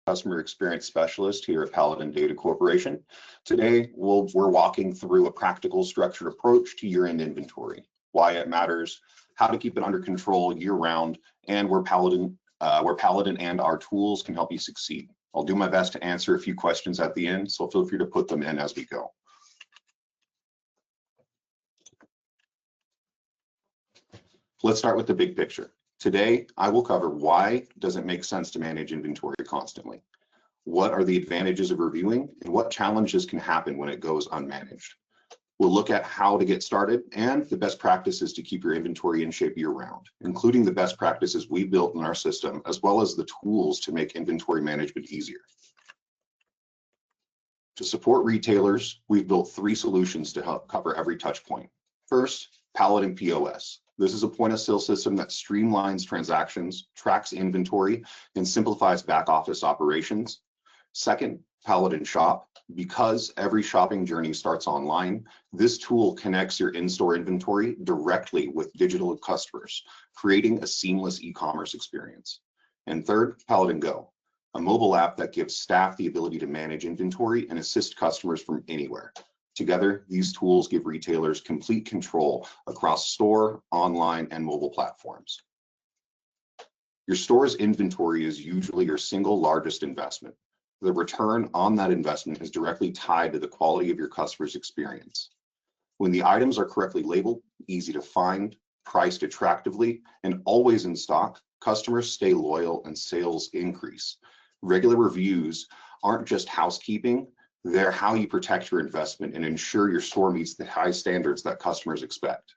Customer Experience Specialist here at Paladin Data Corporation. Today, we're walking through a practical, structured approach to year-end inventory, why it matters, how to keep it under control year-round, and where Paladin and our tools can help you succeed. I'll do my best to answer a few questions at the end, so feel free to put them in as we go. Let's start with the big picture. Today, I will cover why does it make sense to manage inventory constantly? What are the advantages of reviewing and what challenges can happen when it goes unmanaged? We'll look at how to get started and the best practices to keep your inventory in shape year-round, including the best practices we built in our system, as well as the tools to make inventory management easier. To support retailers, we've built 3 solutions to help cover every touch point. First, Paladin POS. This is a point-of-sale system that streamlines transactions, tracks inventory, and simplifies back-office operations. Second, Paladin Shop. Because every shopping journey starts online, this tool connects your in-store inventory directly with digital customers, creating a seamless e-commerce experience. And third, PaladinGo, a mobile app that gives staff the ability to manage inventory and assist customers from anywhere. Together, these tools give retailers complete control across store, online, and mobile platforms. Your store's inventory is usually your single largest investment. The return on that investment is directly tied to the quality of your customer's experience. When the items are correctly labeled, easy to find, priced attractively, and always in stock, customers stay loyal and sales increase. Regular reviews aren't just housekeeping, they're how you protect your investment and ensure your store meets the high standards that customers expect.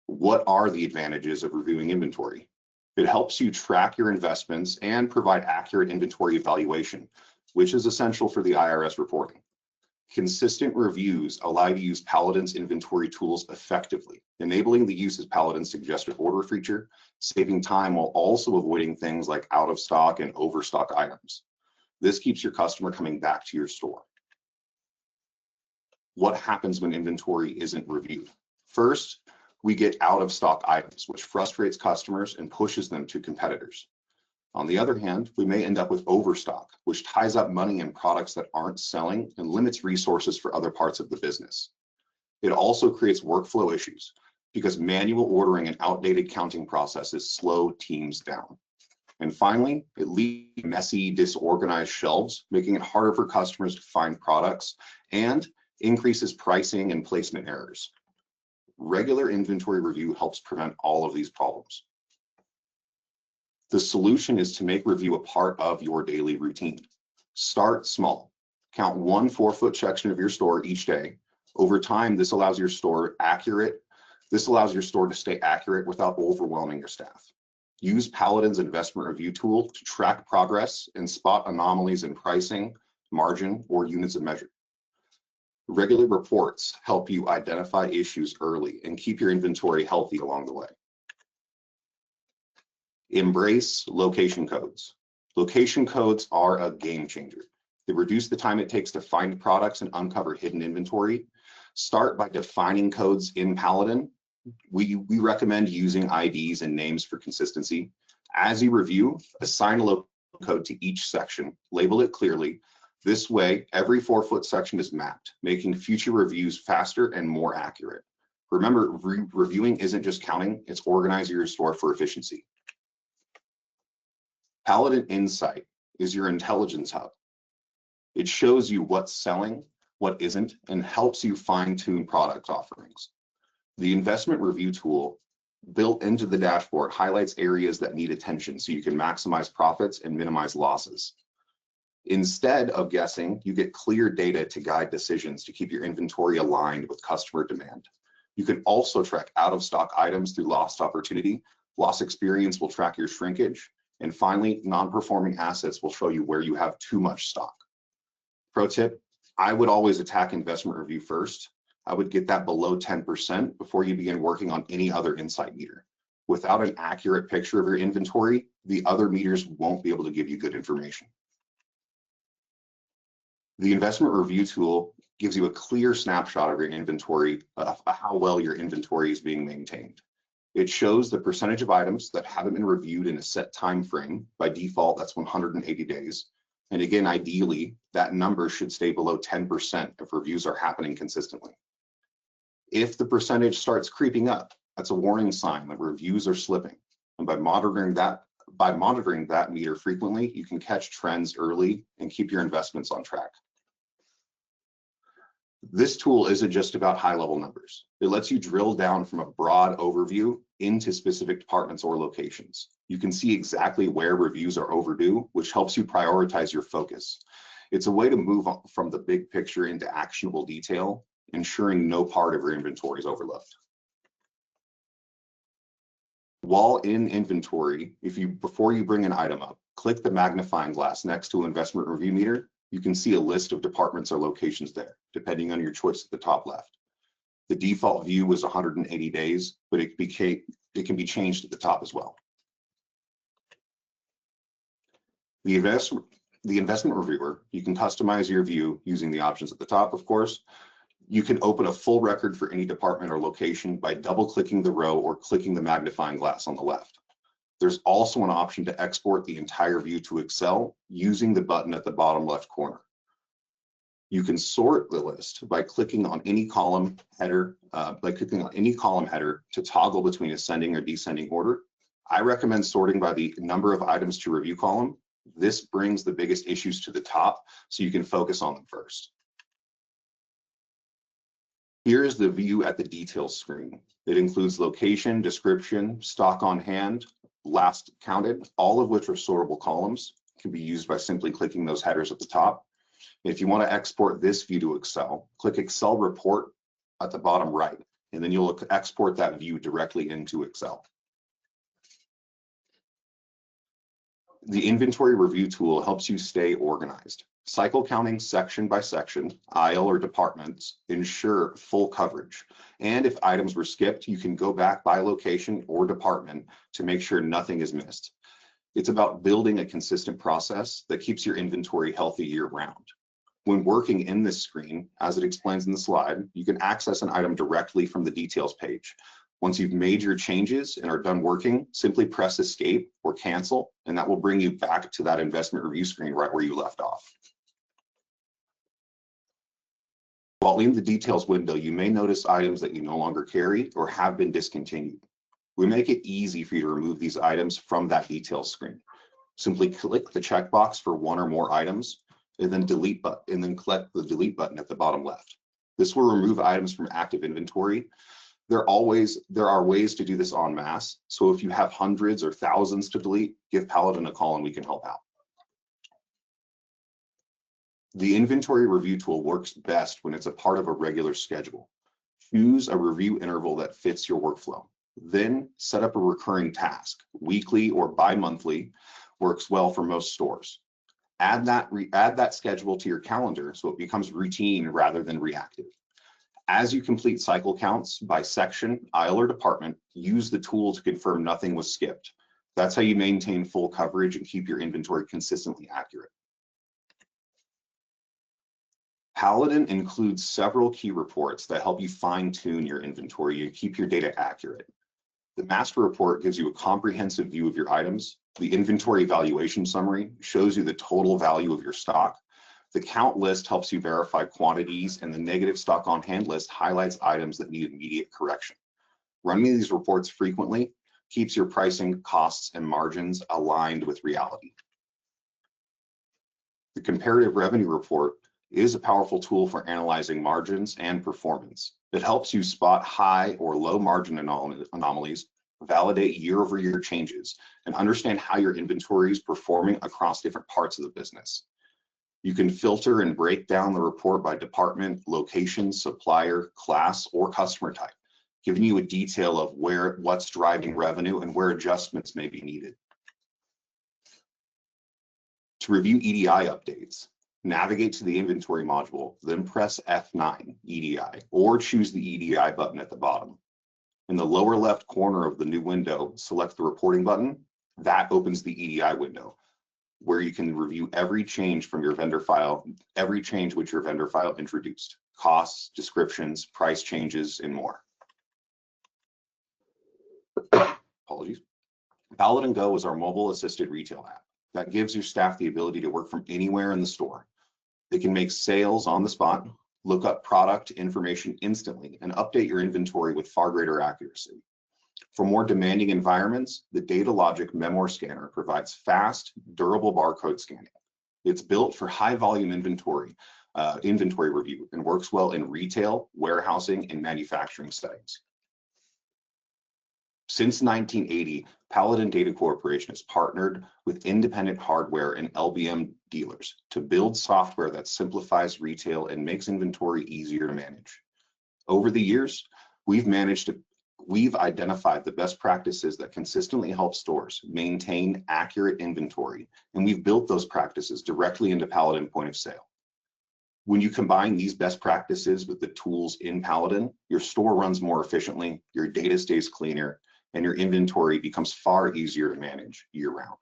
What are the advantages of reviewing inventory? It helps you track your investments and provide accurate inventory evaluation, which is essential for the IRS reporting. Consistent reviews allow you to use Paladin's inventory tools effectively, enabling the use of Paladin's suggested order feature, saving time while also avoiding things like out of stock and overstock items. This keeps your customer coming back to your store. What happens when inventory isn't reviewed? First, we get out of stock items, which frustrates customers and pushes them to competitors. On the other hand, we may end up with overstock, which ties up money in products that aren't selling and limits resources for other parts of the business. It also creates workflow issues because manual ordering and outdated counting processes slow teams down. And finally, it leaves messy, disorganized shelves, making it harder for customers to find products and increases pricing and placement errors. Regular inventory review helps prevent all of these problems. The solution is to make review a part of your daily routine. Start small. Count 1 4-foot section of your store each day. Over time, this allows your store to stay accurate without overwhelming your staff. Use Paladin's investment review tool to track progress and spot anomalies in pricing, margin, or units of measure. Regular reports help you identify issues early and keep your inventory healthy along the way. Embrace location codes. Location codes are a game changer. They reduce the time it takes to find products and uncover hidden inventory. Start by defining codes in Paladin. We recommend using IDs and names for consistency. As you review, assign a location code to each section, label it clearly. This way, every 4-foot section is mapped, making future reviews faster and more accurate. Remember, reviewing isn't just counting, it's organizing your store for efficiency. Paladin Insight is your intelligence hub. It shows you what's selling, what isn't, and helps you fine-tune product offerings. The investment review tool built into the dashboard highlights areas that need attention so you can maximize profits and minimize losses. Instead of guessing, you get clear data to guide decisions to keep your inventory aligned with customer demand. You can also track out-of-stock items through lost opportunity. Loss experience will track your shrinkage. And finally, non-performing assets will show you where you have too much stock. Pro tip, I would always attack investment review first. I would get that below 10% before you begin working on any other insight meter. Without an accurate picture of your inventory, the other meters won't be able to give you good information. The investment review tool gives you a clear snapshot of your inventory, how well your inventory is being maintained. It shows the percentage of items that haven't been reviewed in a set time frame. By default, that's 180 days. And again, ideally, that number should stay below 10% if reviews are happening consistently. If the percentage starts creeping up, that's a warning sign that reviews are slipping. And by monitoring that meter frequently, you can catch trends early and keep your investments on track. This tool isn't just about high-level numbers. It lets you drill down from a broad overview into specific departments or locations. You can see exactly where reviews are overdue, which helps you prioritize your focus. It's a way to move on from the big picture into actionable detail, ensuring no part of your inventory is overlooked. While in inventory, before you bring an item up, click the magnifying glass next to investment review meter. You can see a list of departments or locations there, depending on your choice at the top left. The default view was 180 days, but it can be changed at the top as well. The investment reviewer, you can customize your view using the options at the top, of course. You can open a full record for any department or location by double-clicking the row or clicking the magnifying glass on the left. There's also an option to export the entire view to Excel using the button at the bottom left corner. You can sort the list by clicking on any column header, to toggle between ascending or descending order. I recommend sorting by the number of items to review column. This brings the biggest issues to the top, so you can focus on them first. Here's the view at the details screen. It includes location, description, stock on hand, last counted, all of which are sortable columns. It can be used by simply clicking those headers at the top. If you want to export this view to Excel, click Excel Report at the bottom right, and then you'll export that view directly into Excel. The inventory review tool helps you stay organized. Cycle counting section by section, aisle or departments ensure full coverage. And if items were skipped, you can go back by location or department to make sure nothing is missed. It's about building a consistent process that keeps your inventory healthy year-round. When working in this screen, as it explains in the slide, you can access an item directly from the details page. Once you've made your changes and are done working, simply press Escape or Cancel, and that will bring you back to that investment review screen right where you left off. While in the details window, you may notice items that you no longer carry or have been discontinued. We make it easy for you to remove these items from that details screen. Simply click the checkbox for one or more items, and then click the delete button at the bottom left. This will remove items from active inventory. There are ways to do this en masse. So if you have hundreds or thousands to delete, give Paladin a call and we can help out. The inventory review tool works best when it's a part of a regular schedule. Choose a review interval that fits your workflow. Then set up a recurring task. Weekly or bi-monthly works well for most stores. Add that schedule to your calendar so it becomes routine rather than reactive. As you complete cycle counts by section, aisle, or department, use the tool to confirm nothing was skipped. That's how you maintain full coverage and keep your inventory consistently accurate. Paladin includes several key reports that help you fine-tune your inventory and keep your data accurate. The master report gives you a comprehensive view of your items. The inventory valuation summary shows you the total value of your stock. The count list helps you verify quantities, and the negative stock on hand list highlights items that need immediate correction. Running these reports frequently keeps your pricing, costs, and margins aligned with reality. The comparative revenue report is a powerful tool for analyzing margins and performance. It helps you spot high or low margin anomalies, validate year-over-year changes, and understand how your inventory is performing across different parts of the business. You can filter and break down the report by department, location, supplier, class, or customer type, giving you a detail of what's driving revenue and where adjustments may be needed. To review EDI updates, navigate to the inventory module, then press F9 EDI, or choose the EDI button at the bottom. In the lower left corner of the new window, select the reporting button. That opens the EDI window, where you can review every change from your vendor file, every change which your vendor file introduced, costs, descriptions, price changes, and more. apologies. PaladinGo is our mobile assisted retail app that gives your staff the ability to work from anywhere in the store. They can make sales on the spot, look up product information instantly, and update your inventory with far greater accuracy. For more demanding environments, the DataLogic Memoir Scanner provides fast, durable barcode scanning. It's built for high volume inventory review and works well in retail, warehousing, and manufacturing settings. Since 1980, Paladin Data Corporation has partnered with independent hardware and LBM dealers to build software that simplifies retail and makes inventory easier to manage. Over the years, we've identified the best practices that consistently help stores maintain accurate inventory, and we've built those practices directly into Paladin Point of Sale. When you combine these best practices with the tools in Paladin, your store runs more efficiently, your data stays cleaner, and your inventory becomes far easier to manage year-round.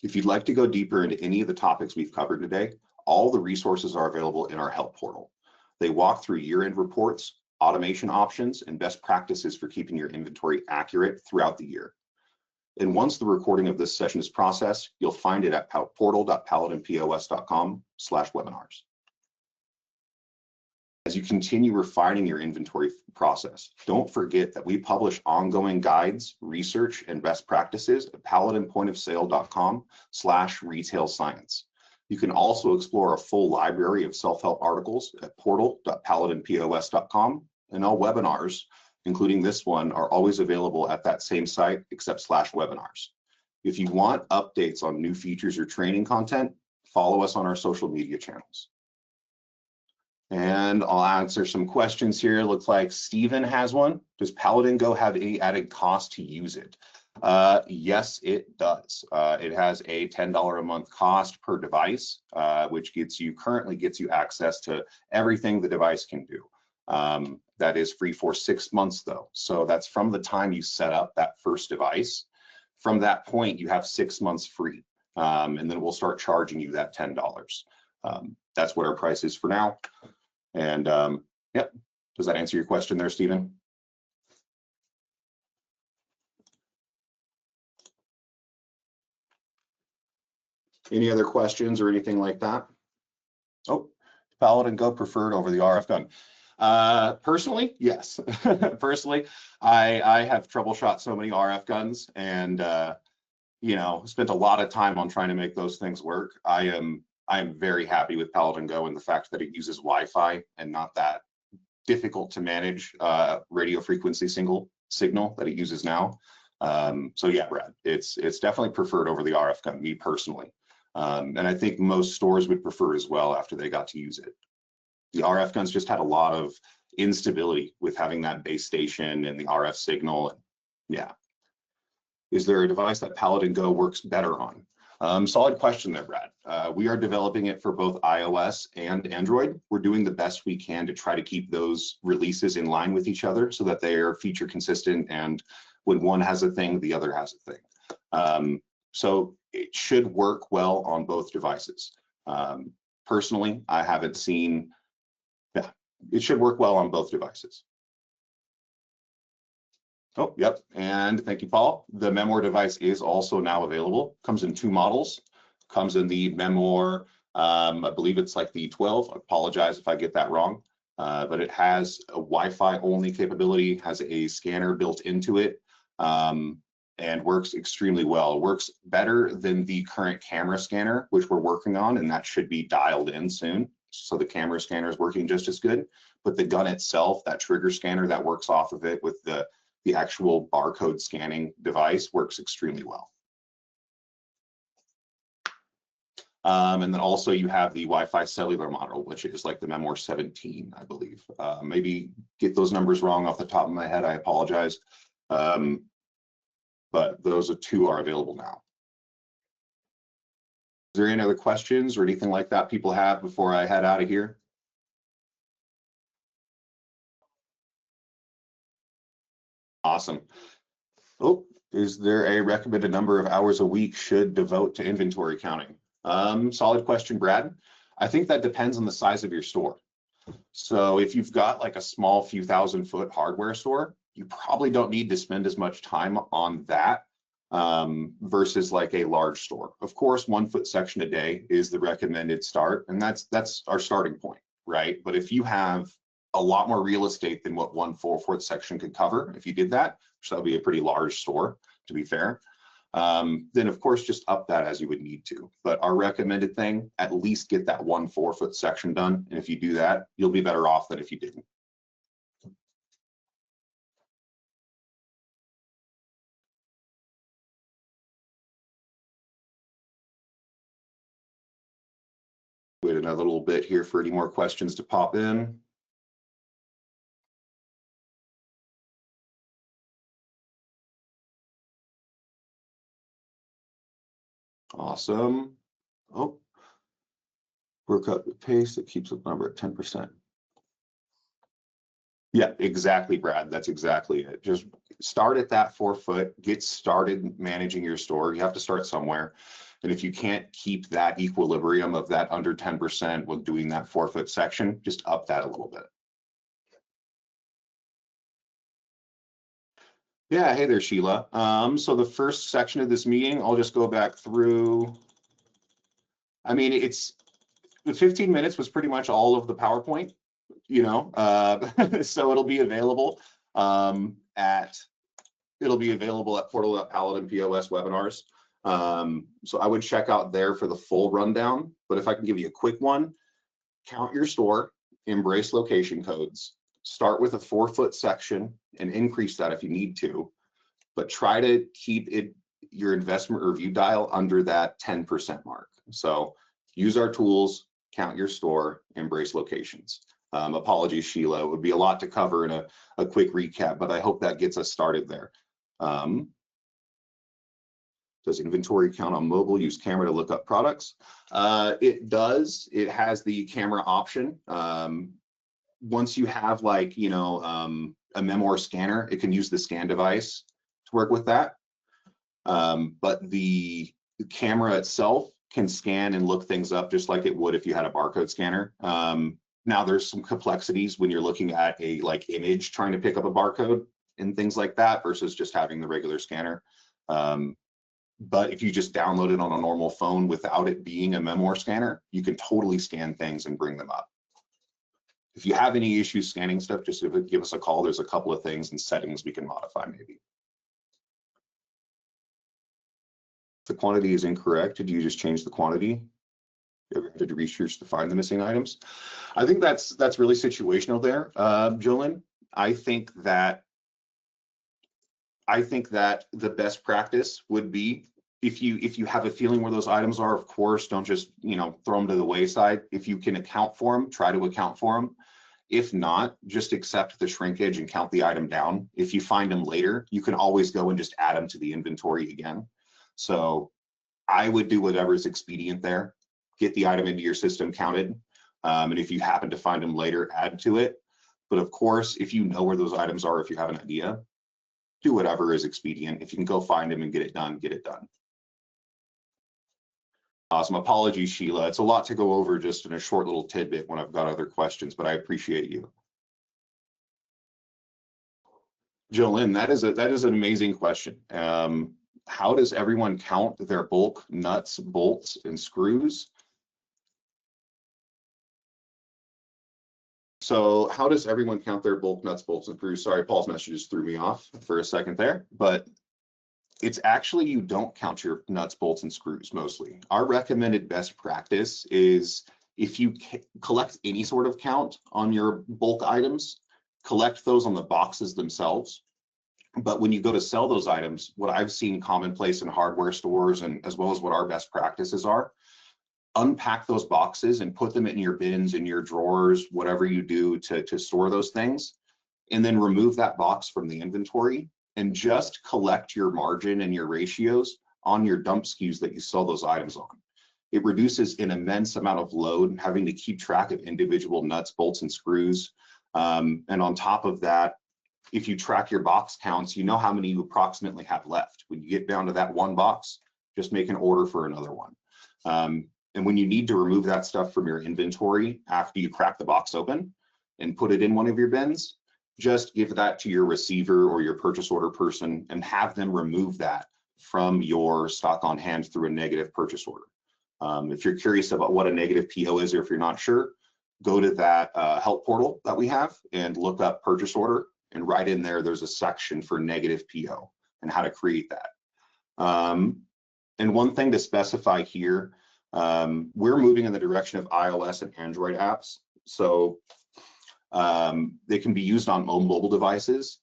If you'd like to go deeper into any of the topics we've covered today, all the resources are available in our help portal. They walk through year-end reports, automation options, and best practices for keeping your inventory accurate throughout the year. And once the recording of this session is processed, you'll find it at portal.paladinpos.com/webinars. As you continue refining your inventory process, don't forget that we publish ongoing guides, research, and best practices at paladinpointofsale.com/retail science. You can also explore a full library of self-help articles at portal.paladinpos.com, and all webinars, including this one, are always available at that same site except /webinars. If you want updates on new features or training content, follow us on our social media channels. And I'll answer some questions here. It looks like Steven has one. Does PaladinGo have any added cost to use it? Yes, it does. It has a $10 a month cost per device, which currently gets you access to everything the device can do. That is free for 6 months though. So that's from the time you set up that first device. From that point, you have 6 months free. And then we'll start charging you that $10. That's what our price is for now. And yep, does that answer your question there, Stephen? Any other questions or anything like that? Oh, PaladinGo preferred over the RF gun. Personally, yes. Personally, I have troubleshot so many RF guns and spent a lot of time on trying to make those things work. I am very happy with PaladinGo and the fact that it uses Wi-Fi and not that difficult to manage radio frequency signal that it uses now. So yeah, Brad, it's definitely preferred over the RF gun, me personally. And I think most stores would prefer as well after they got to use it. The RF guns just had a lot of instability with having that base station and the RF signal. And yeah. Is there a device that PaladinGo works better on? Solid question there, Brad. We are developing it for both iOS and Android. We're doing the best we can to try to keep those releases in line with each other so that they are feature consistent, and when one has a thing, the other has a thing. So it should work well on both devices. Personally, I haven't seen, yeah, it should work well on both devices. Oh, yep, and thank you, Paul. The Memoir device is also now available. Comes in 2 models. Comes in the Memoir, I believe it's like the 12. I apologize if I get that wrong, but it has a Wi-Fi only capability, has a scanner built into it, and works extremely well. It works better than the current camera scanner, which we're working on, and that should be dialed in soon. So the camera scanner is working just as good, but the gun itself, that trigger scanner that works off of it with the actual barcode scanning device, works extremely well. And then also you have the Wi-Fi cellular model, which is like the Memoir 17, I believe. Maybe get those numbers wrong off the top of my head, I apologize. But those 2 are available now. Is there any other questions or anything like that people have before I head out of here? Awesome. Oh, is there a recommended number of hours a week should devote to inventory counting? Solid question, Brad. I think that depends on the size of your store. So if you've got like a small few thousand foot hardware store, you probably don't need to spend as much time on that versus like a large store. Of course, 1 foot section a day is the recommended start, and that's our starting point, right? But if you have a lot more real estate than what 1 4-foot section could cover, if you did that, which that would be a pretty large store, to be fair, then of course just up that as you would need to. But our recommended thing, at least get that 1 4-foot section done, and if you do that, you'll be better off than if you didn't. Wait another little bit here for any more questions to pop in. Awesome. Oh, work up the pace that keeps the number at 10%. Yeah, exactly, Brad. That's exactly it. Just start at that 4 foot, get started managing your store. You have to start somewhere. And if you can't keep that equilibrium of that under 10% with doing that 4 foot section, just up that a little bit. Yeah, hey there, Sheila. So the first section of this meeting, I'll just go back through. I mean, the 15 minutes was pretty much all of the PowerPoint, you know, so it'll be available at portal.paladin POS webinars. So I would check out there for the full rundown, but if I can give you a quick one, count your store, embrace location codes, start with a 4 foot section and increase that if you need to, but try to keep your investment review dial under that 10% mark. So use our tools, count your store, embrace locations. Apologies, Sheila, it would be a lot to cover in a quick recap, but I hope that gets us started there. Does inventory count on mobile? Use camera to look up products? It does. It has the camera option. Once you have like, you know, a memoir scanner, it can use the scan device to work with that. But the camera itself can scan and look things up just like it would if you had a barcode scanner. Now there's some complexities when you're looking at a like image trying to pick up a barcode and things like that versus just having the regular scanner. But if you just download it on a normal phone without it being a memoir scanner, you can totally scan things and bring them up. If you have any issues scanning stuff, just give us a call. There's a couple of things and settings we can modify maybe. If the quantity is incorrect, did you just change the quantity? You ever had to research to find the missing items? I think that's really situational there, Jolyn. I think that the best practice would be if you have a feeling where those items are, of course, don't just, you know, throw them to the wayside. If you can account for them, try to account for them. If not, just accept the shrinkage and count the item down. If you find them later, you can always go and just add them to the inventory again. So I would do whatever is expedient there. Get the item into your system counted. And if you happen to find them later, add to it. But of course, if you know where those items are, if you have an idea, do whatever is expedient. If you can go find them and get it done, get it done. Awesome. Apologies, Sheila. It's a lot to go over just in a short little tidbit when I've got other questions, but I appreciate you. Jolyn, that is an amazing question. How does everyone count their bulk nuts, bolts, and screws? So how does everyone count their bulk nuts, bolts, and screws? Sorry, Paul's messages threw me off for a second there, but it's actually you don't count your nuts, bolts, and screws mostly. Our recommended best practice is if you collect any sort of count on your bulk items, collect those on the boxes themselves. But when you go to sell those items, what I've seen commonplace in hardware stores and as well as what our best practices are, unpack those boxes and put them in your bins, in your drawers, whatever you do to store those things, and then remove that box from the inventory and just collect your margin and your ratios on your dump SKUs that you sell those items on. It reduces an immense amount of load having to keep track of individual nuts, bolts, and screws. And on top of that, if you track your box counts, you know how many you approximately have left. When you get down to that one box, just make an order for another one. And when you need to remove that stuff from your inventory after you crack the box open and put it in one of your bins, just give that to your receiver or your purchase order person and have them remove that from your stock on hand through a negative purchase order. If you're curious about what a negative PO is, or if you're not sure, go to that help portal that we have and look up purchase order, and right in there, there's a section for negative PO and how to create that. And one thing to specify here, we're moving in the direction of iOS and Android apps. So they can be used on mobile devices,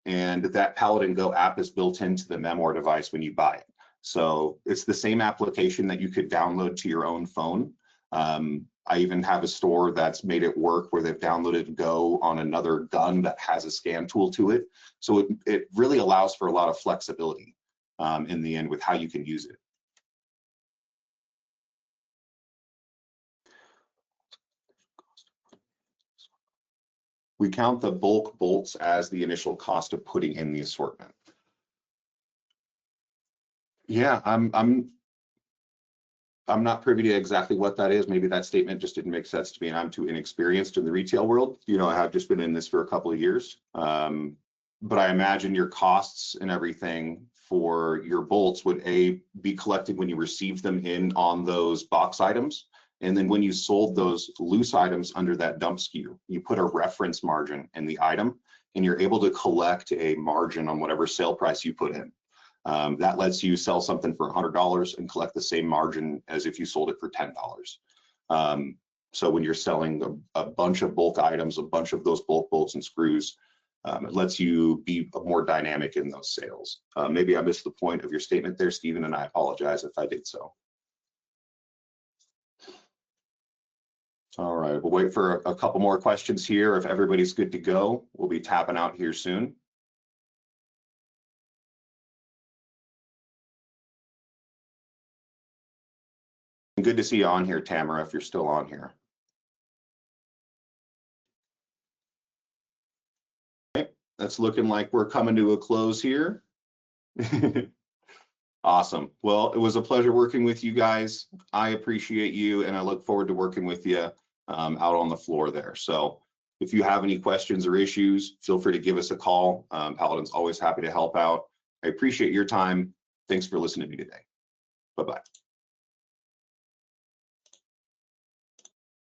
and that PaladinGo app is built into the Memoir device when you buy it. So it's the same application that you could download to your own phone. I even have a store that's made it work where they've downloaded Go on another gun that has a scan tool to it. So it really allows for a lot of flexibility in the end with how you can use it. We count the bulk bolts as the initial cost of putting in the assortment. Yeah, I'm not privy to exactly what that is. Maybe that statement just didn't make sense to me, and I'm too inexperienced in the retail world. You know, I have just been in this for a couple of years. But I imagine your costs and everything for your bolts would be collected when you received them in on those box items. And then when you sold those loose items under that dump SKU, you put a reference margin in the item, and you're able to collect a margin on whatever sale price you put in. That lets you sell something for $100 and collect the same margin as if you sold it for $10. So when you're selling a bunch of bulk items, a bunch of those bulk bolts and screws, it lets you be more dynamic in those sales. Maybe I missed the point of your statement there, Stephen, and I apologize if I did so. All right, we'll wait for a couple more questions here. If everybody's good to go, we'll be tapping out here soon. Good to see you on here, Tamara, if you're still on here. Okay, that's looking like we're coming to a close here. Awesome. Well, it was a pleasure working with you guys. I appreciate you, and I look forward to working with you out on the floor there. So if you have any questions or issues, feel free to give us a call. Paladin's always happy to help out. I appreciate your time. Thanks for listening to me today. Bye-bye.